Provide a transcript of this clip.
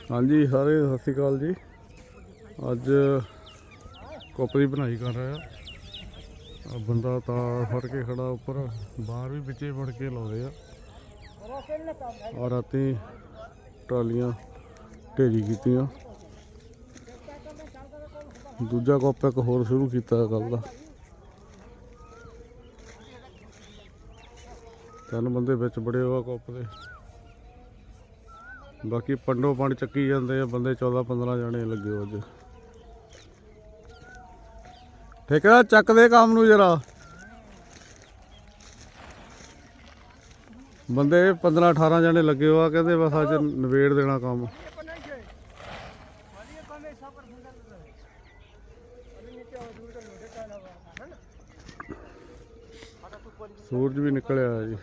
हाँ जी सारे सत श्री अकाल जी। अज कुप की बनाई कर रहा बंदा तार फड़ के खड़ा उपर बाहर भी पिछे फड़ के लाए और राती ट्रालियां ढेरी कीतियां। दूजा कुप एक होर शुरू किया कल का। 3 बंदे बिच बड़े हुआ कुप दे। बाकी पंडो पंड चक्की जाते बंदे 14-15 जने लगे हो अज। ठेकेदार चक दे काम नूं जरा बंदे 15-18 जने लगे हो कहते बस अज नवेड़ देना काम। सूरज भी निकल आया जी।